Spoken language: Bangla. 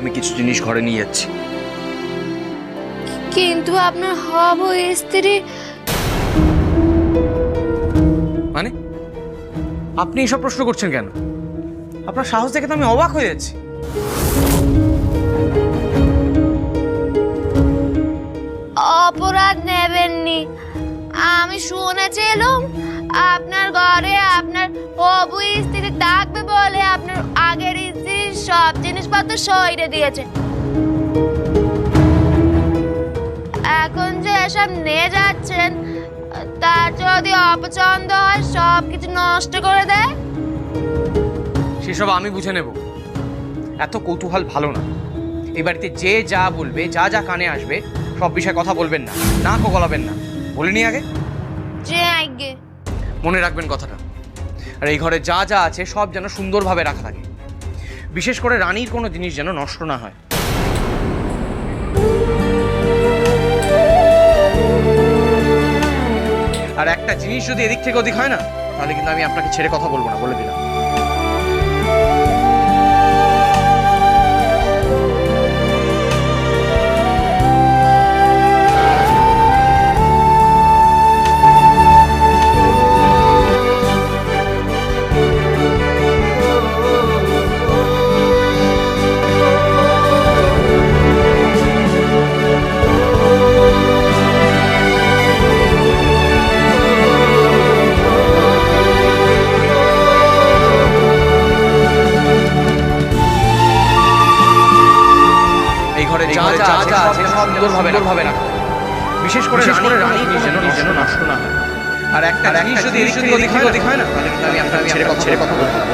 আমি কিছু জিনিস ঘরে নিয়ে যাচ্ছি। কিন্তু আপনার হব স্ত্রী মানে আপনি এসব প্রশ্ন করছেন কেন? আপনার সাহস দেখে তো আমি অবাক হয়ে যাচ্ছি। অপরাধ নেবেননি। আমি শুনেছিলাম আপনার ঘরে আপনার হবু স্ত্রী থাকবে বলে আপনার আগের স্ত্রী সব জিনিসপত্র সইরে দিয়েছে। এখন যে এসব নিয়ে যাচ্ছেন, তার যদি অপছন্দ হয় সব কিছু নষ্ট করে দেয়। সেসব আমি বুঝে নেব। এত কৌতূহল ভালো না। এই বাড়িতে যে যা বলবে, যা যা কানে আসবে, সব বিষয়ে কথা বলবেন না, নাকও গলাবেন না। বলিনি আগে? যে আগে মনে রাখবেন কথাটা। আর এই ঘরে যা যা আছে সব যেন সুন্দরভাবে রাখা থাকে। বিশেষ করে রানীর কোনো জিনিস যেন নষ্ট না হয়। আর একটা জিনিস যদি এদিক থেকে ওদিক হয় না, তাহলে কিন্তু আমি আপনাকে ছেড়ে কথা বলবো না, বলে দিলাম। যা যা আছে সব সুন্দরভাবে রাখা। বিশেষ করে রানীর জিনিস যেন নষ্ট না হয়। আর একটা জিনিস যদি এদিক থেকে ওদিক হয় না, তাহলে কিন্তু আমি আপনাকে ছেড়ে কথা বলবো না।